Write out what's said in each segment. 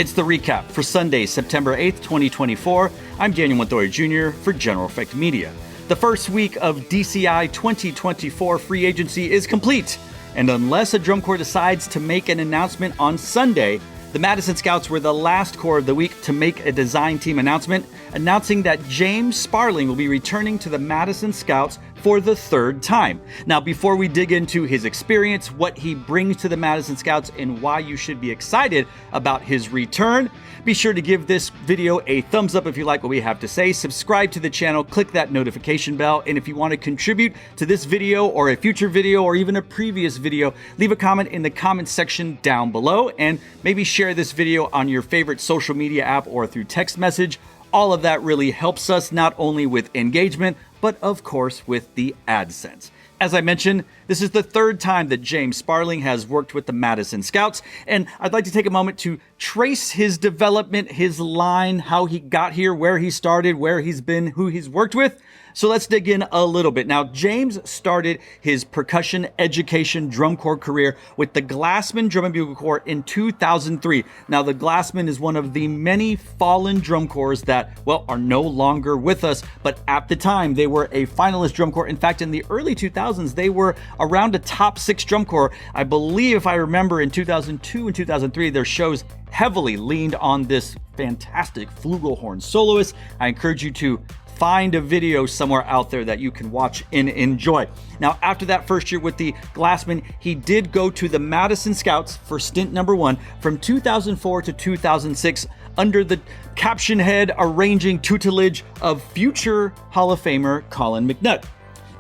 It's the recap for Sunday, September 8th, 2024. I'm Daniel Montoya Jr. for General Effect Media. The first week of DCI 2024 free agency is complete, and unless a drum corps decides to make an announcement on Sunday, the Madison Scouts were the last corps of the week to make a design team announcement, announcing that James Sparling will be returning to the Madison Scouts for the third time. Now, before we dig into his experience, what he brings to the Madison Scouts, and why you should be excited about his return, be sure to give this video a thumbs up if you like what we have to say, subscribe to the channel, click that notification bell, and if you want to contribute to this video or a future video or even a previous video, leave a comment in the comments section down below, and maybe share this video on your favorite social media app or through text message. All of that really helps us, not only with engagement, but of course with the AdSense. As I mentioned, this is the third time that James Sparling has worked with the Madison Scouts, and I'd like to take a moment to trace his development, his line, how he got here, where he started, where he's been, who he's worked with. So let's dig in a little bit. Now, James started his percussion education drum corps career with the Glassman Drum and Bugle Corps in 2003. Now, the Glassman is one of the many fallen drum corps that, well, are no longer with us, but at the time, they were a finalist drum corps. In fact, in the early 2000s, they were around a top 6 drum corps. I believe, if I remember, in 2002 and 2003, their shows heavily leaned on this fantastic flugelhorn soloist. I encourage you to find a video somewhere out there that you can watch and enjoy. Now, after that first year with the Glassman, he did go to the Madison Scouts for stint number 1 from 2004 to 2006 under the caption head arranging tutelage of future Hall of Famer Colin McNutt.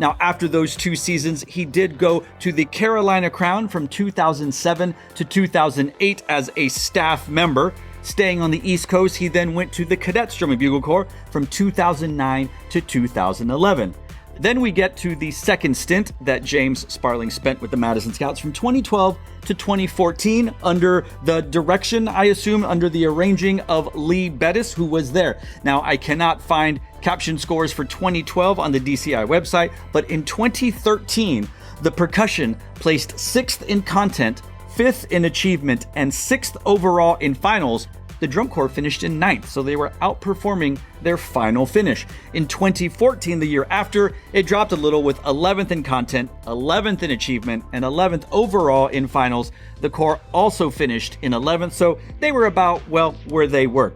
Now, after those 2 seasons, he did go to the Carolina Crown from 2007 to 2008 as a staff member. Staying on the East Coast, he then went to the Cadets Drum and Bugle Corps from 2009 to 2011. Then we get to the second stint that James Sparling spent with the Madison Scouts from 2012 to 2014 under the direction, I assume, under the arranging of Lee Bettis, who was there. Now, I cannot find caption scores for 2012 on the DCI website, but in 2013, the Percussion placed 6th in content, 5th in achievement, and 6th overall in finals. The drum corps finished in 9th, so they were outperforming their final finish. In 2014, the year after, it dropped a little with 11th in content, 11th in achievement, and 11th overall in finals. The corps also finished in 11th, so they were about, well, where they were.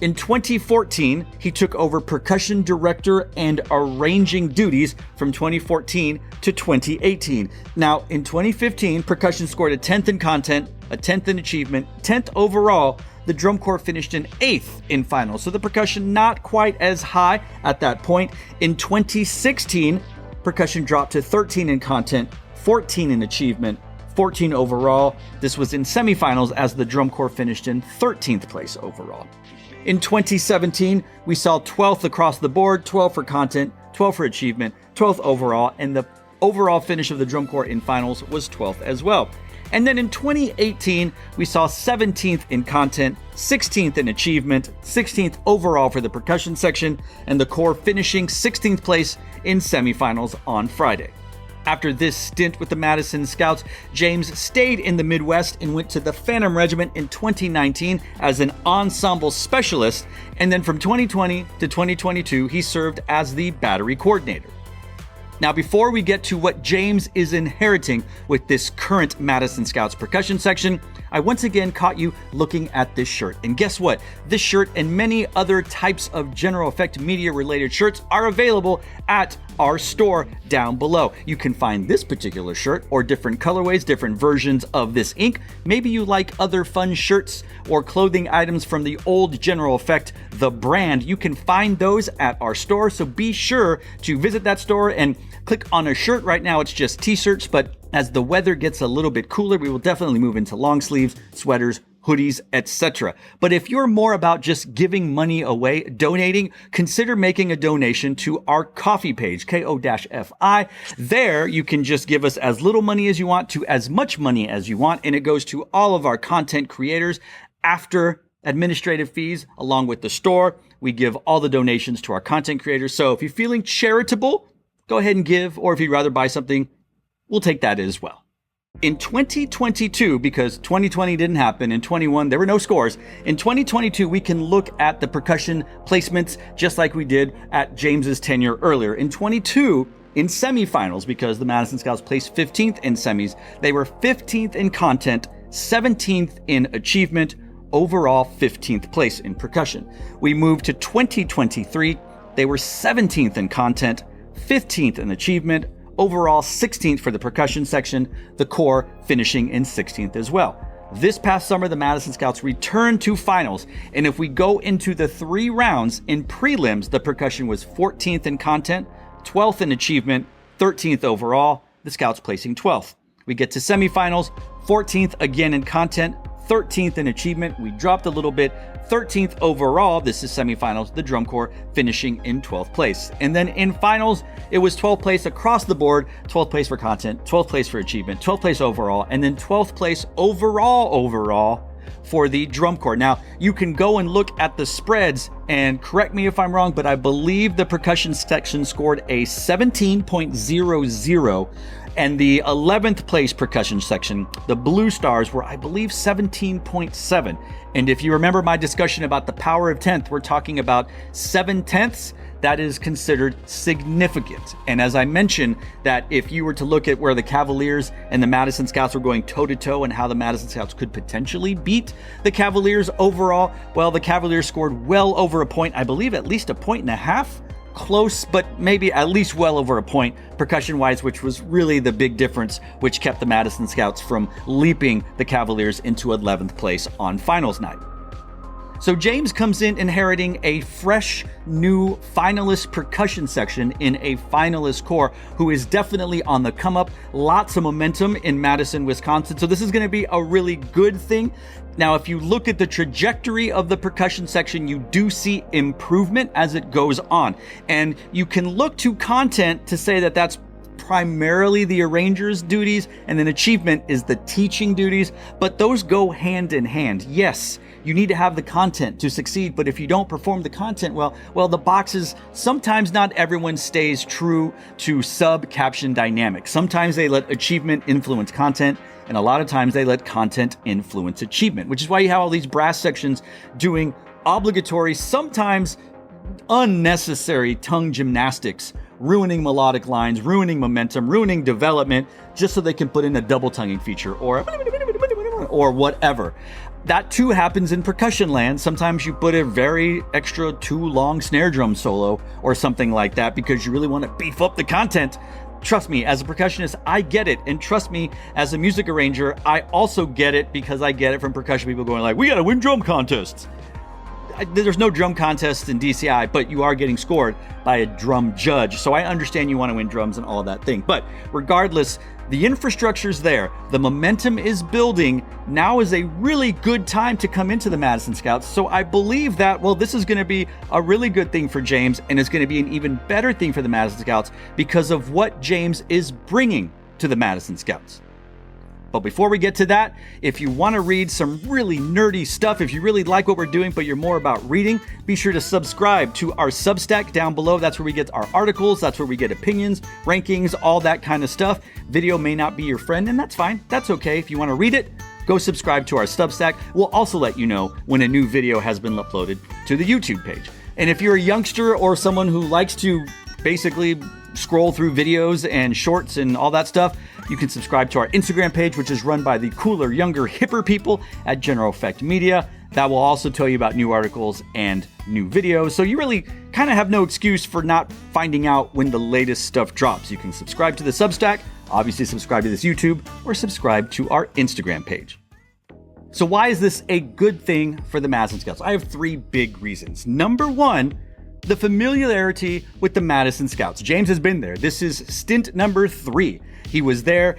In 2014, he took over percussion director and arranging duties from 2014 to 2018. Now, in 2015, percussion scored a 10th in content, a 10th in achievement, 10th overall. The drum corps finished in 8th in finals, so the percussion not quite as high at that point. In 2016, percussion dropped to 13 in content, 14 in achievement, 14 overall. This was in semifinals as the drum corps finished in 13th place overall. In 2017, we saw 12th across the board, 12 for content, 12 for achievement, 12th overall, and the overall finish of the drum corps in finals was 12th as well. And then in 2018, we saw 17th in content, 16th in achievement, 16th overall for the percussion section, and the corps finishing 16th place in semifinals on Friday. After this stint with the Madison Scouts, James stayed in the Midwest and went to the Phantom Regiment in 2019 as an ensemble specialist, and then from 2020 to 2022, he served as the battery coordinator. Now, before we get to what James is inheriting with this current Madison Scouts percussion section, I once again caught you looking at this shirt. And guess what? This shirt and many other types of General Effect Media related shirts are available at our store down below. You can find this particular shirt or different colorways, different versions of this ink. Maybe you like other fun shirts or clothing items from the old General Effect, the brand. You can find those at our store, so be sure to visit that store and click on a shirt. Right now it's just t-shirts, but as the weather gets a little bit cooler, we will definitely move into long sleeves, sweaters, hoodies, etc. But if you're more about just giving money away, donating, consider making a donation to our coffee page, ko-fi. There you can just give us as little money as you want to as much money as you want, and it goes to all of our content creators after administrative fees, along with the store. We give all the donations to our content creators. So if you're feeling charitable, go ahead and give, or if you'd rather buy something, we'll take that as well. In 2022, because 2020 didn't happen, in 21 there were no scores. In 2022, we can look at the percussion placements just like we did at James's tenure earlier. In 22, in semifinals, because the Madison Scouts placed 15th in semis, they were 15th in content, 17th in achievement, overall 15th place in percussion. We moved to 2023, they were 17th in content, 15th in achievement, overall 16th for the percussion section, the core finishing in 16th as well. This past summer, the Madison Scouts returned to finals, and if we go into the 3 rounds in prelims, the percussion was 14th in content, 12th in achievement, 13th overall, the Scouts placing 12th. We get to semifinals, 14th again in content, 13th in achievement, we dropped a little bit, 13th overall, this is semifinals, the drum corps finishing in 12th place. And then in finals, it was 12th place across the board, 12th place for content, 12th place for achievement, 12th place overall, and then 12th place overall for the drum corps. Now, you can go and look at the spreads, and correct me if I'm wrong, but I believe the percussion section scored a 17.00, and the 11th place percussion section, the Blue Stars, were, I believe, 17.7. And if you remember my discussion about the power of 10th, we're talking about 7/10ths. That is considered significant. And as I mentioned, that if you were to look at where the Cavaliers and the Madison Scouts were going toe-to-toe and how the Madison Scouts could potentially beat the Cavaliers overall, well, the Cavaliers scored well over a point, I believe at least a point and a half. Close, but maybe at least well over a point percussion-wise, which was really the big difference, which kept the Madison Scouts from leaping the Cavaliers into 11th place on finals night. So James comes in inheriting a fresh, new finalist percussion section in a finalist core who is definitely on the come up. Lots of momentum in Madison, Wisconsin. So this is going to be a really good thing. Now, if you look at the trajectory of the percussion section, you do see improvement as it goes on. And you can look to content to say that that's primarily the arranger's duties, and then achievement is the teaching duties, but those go hand in hand. Yes, you need to have the content to succeed, but if you don't perform the content well, the boxes, sometimes not everyone stays true to sub-caption dynamics. Sometimes they let achievement influence content, and a lot of times they let content influence achievement, which is why you have all these brass sections doing obligatory, sometimes unnecessary tongue gymnastics, ruining melodic lines, ruining momentum, ruining development, just so they can put in a double tonguing feature or whatever. That too happens in percussion land. Sometimes you put a very extra too long snare drum solo or something like that because you really want to beef up the content. Trust me, as a percussionist, I get it. And trust me, as a music arranger, I also get it because I get it from percussion people going like, we got to win drum contests. There's no drum contests in DCI, but you are getting scored by a drum judge. So I understand you want to win drums and all of that thing. But regardless, the infrastructure's there. The momentum is building. Now is a really good time to come into the Madison Scouts. So I believe that, well, this is going to be a really good thing for James, and it's going to be an even better thing for the Madison Scouts because of what James is bringing to the Madison Scouts. But before we get to that, if you want to read some really nerdy stuff, if you really like what we're doing, but you're more about reading, be sure to subscribe to our Substack down below. That's where we get our articles. That's where we get opinions, rankings, all that kind of stuff. Video may not be your friend, and that's fine. That's okay. If you want to read it, go subscribe to our Substack. We'll also let you know when a new video has been uploaded to the YouTube page. And if you're a youngster or someone who likes to basically scroll through videos and shorts and all that stuff, you can subscribe to our Instagram page, which is run by the cooler, younger, hipper people at General Effect Media. That will also tell you about new articles and new videos. So you really kind of have no excuse for not finding out when the latest stuff drops. You can subscribe to the Substack, obviously subscribe to this YouTube, or subscribe to our Instagram page. So why is this a good thing for the Madison Scouts? I have 3 big reasons. Number 1, the familiarity with the Madison Scouts. James has been there. This is stint number 3. He was there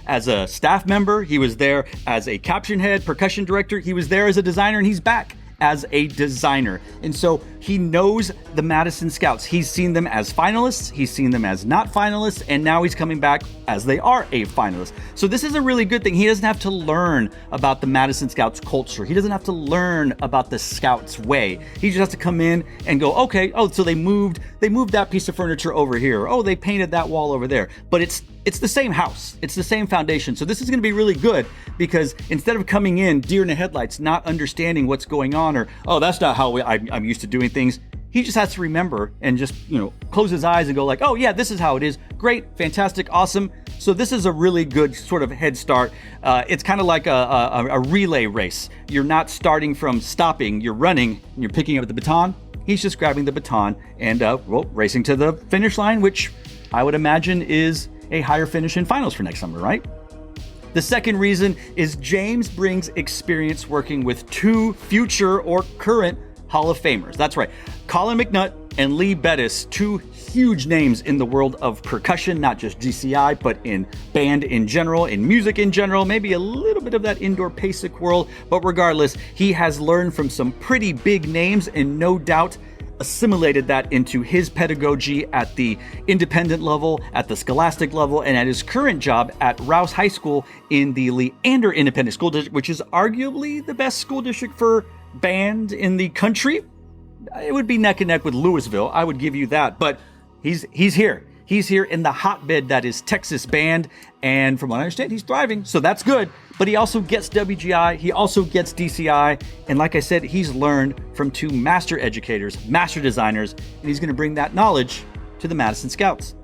as a staff member. He was there as a caption head, percussion director. He was there as a designer, and he's back as a designer. And so He knows the Madison Scouts. He's seen them as finalists, he's seen them as not finalists, and now he's coming back as they are a finalist. So this is a really good thing. He doesn't have to learn about the Madison Scouts culture. He doesn't have to learn about the Scouts way. He just has to come in and go, okay, oh, so they moved that piece of furniture over here. Oh, they painted that wall over there. But it's the same house. It's the same foundation. So this is going to be really good because instead of coming in deer in the headlights, not understanding what's going on, or, oh, that's not how I'm used to doing things, he just has to remember and just, close his eyes and go like, oh yeah, this is how it is. Great, fantastic, awesome. So this is a really good sort of head start. It's kind of like a relay race. You're not starting from stopping, you're running, and you're picking up the baton. He's just grabbing the baton and, racing to the finish line, which I would imagine is a higher finish in finals for next summer, right? The second reason is James brings experience working with two future or current Hall of Famers. That's right. Colin McNutt and Lee Bettis, two huge names in the world of percussion, not just DCI, but in band in general, in music in general, maybe a little bit of that indoor PASIC world. But regardless, he has learned from some pretty big names and no doubt assimilated that into his pedagogy at the independent level, at the scholastic level, and at his current job at Rouse High School in the Leander Independent School District, which is arguably the best school district for band in the country. It would be neck and neck with Louisville, I would give you that, but he's here. He's here in the hotbed that is Texas band, and from what I understand, he's thriving, so that's good. But he also gets WGI, he also gets DCI, and like I said, he's learned from two master educators, master designers, and he's going to bring that knowledge to the Madison Scouts.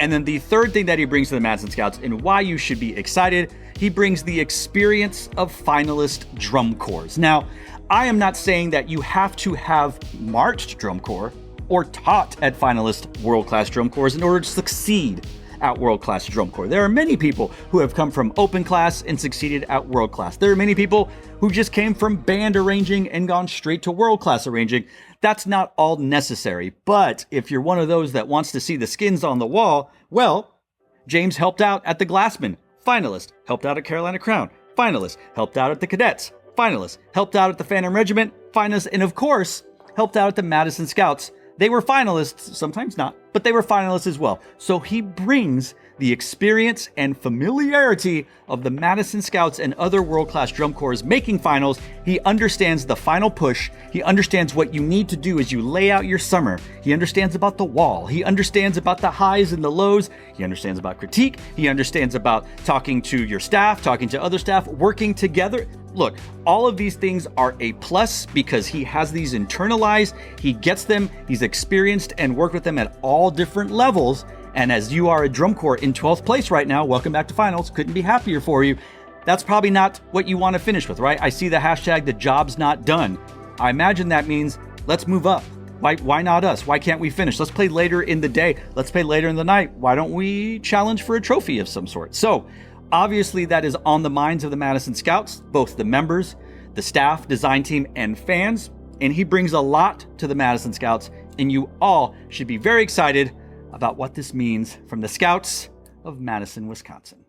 And then the third thing that he brings to the Madison Scouts, and why you should be excited, he brings the experience of finalist drum corps. Now, I am not saying that you have to have marched drum corps or taught at finalist world-class drum corps in order to succeed at world-class drum corps. There are many people who have come from open class and succeeded at world-class. There are many people who just came from band arranging and gone straight to world-class arranging. That's not all necessary, but if you're one of those that wants to see the skins on the wall, well, James helped out at the Glassman, finalist, helped out at Carolina Crown, finalist, helped out at the Cadets, finalist, helped out at the Phantom Regiment, finalist, and of course, helped out at the Madison Scouts. They were finalists, sometimes not, but they were finalists as well. So he brings the experience and familiarity of the Madison Scouts and other world-class drum corps making finals. He understands the final push. He understands what you need to do as you lay out your summer. He understands about the wall. He understands about the highs and the lows. He understands about critique. He understands about talking to your staff, talking to other staff, working together. Look, all of these things are a plus because he has these internalized, he gets them, he's experienced and worked with them at all different levels. And as you are a drum corps in 12th place right now, welcome back to finals, couldn't be happier for you. That's probably not what you want to finish with, right? I see the hashtag, the job's not done. I imagine that means let's move up. Why not us? Why can't we finish? Let's play later in the day. Let's play later in the night. Why don't we challenge for a trophy of some sort? So obviously that is on the minds of the Madison Scouts, both the members, the staff, design team, and fans. And he brings a lot to the Madison Scouts, and you all should be very excited about what this means from the Scouts of Madison, Wisconsin.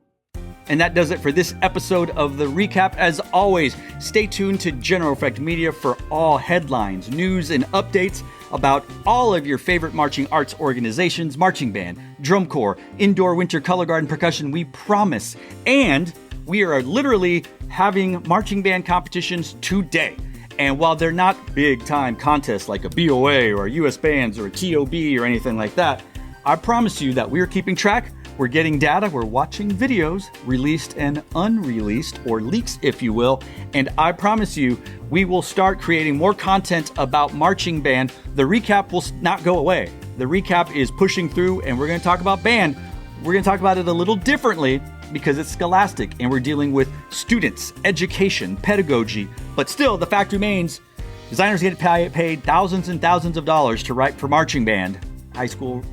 And that does it for this episode of The Recap. As always, stay tuned to General Effect Media for all headlines, news, and updates about all of your favorite marching arts organizations, marching band, drum corps, indoor winter color garden percussion, we promise. And we are literally having marching band competitions today. And while they're not big time contests like a BOA or a US Bands or a TOB or anything like that, I promise you that we're keeping track. We're getting data, we're watching videos, released and unreleased, or leaks, if you will. And I promise you, we will start creating more content about marching band. The recap will not go away. The recap is pushing through, and we're going to talk about band. We're going to talk about it a little differently because it's scholastic, and we're dealing with students, education, pedagogy. But still, the fact remains, designers get paid thousands and thousands of dollars to write for marching band, high school,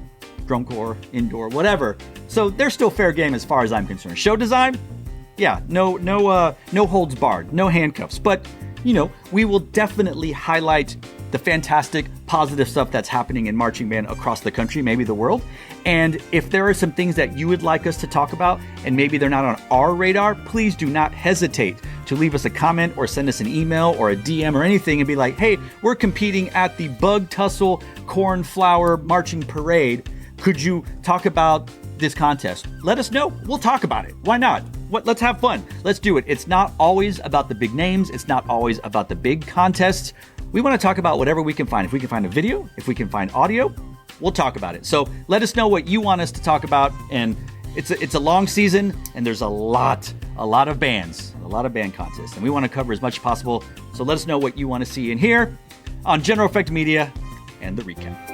drum corps, indoor, whatever. So they're still fair game as far as I'm concerned. Show design, yeah, no holds barred, no handcuffs. But we will definitely highlight the fantastic, positive stuff that's happening in marching band across the country, maybe the world. And if there are some things that you would like us to talk about, and maybe they're not on our radar, please do not hesitate to leave us a comment or send us an email or a DM or anything and be like, hey, we're competing at the Bug Tussle Cornflower Marching Parade. Could you talk about this contest? Let us know. We'll talk about it. Why not? Let's have fun. Let's do it. It's not always about the big names. It's not always about the big contests. We want to talk about whatever we can find. If we can find a video, if we can find audio, we'll talk about it. So let us know what you want us to talk about. And it's a long season, and there's a lot of bands, a lot of band contests, and we want to cover as much as possible. So let us know what you want to see in here on General Effect Media and the recap.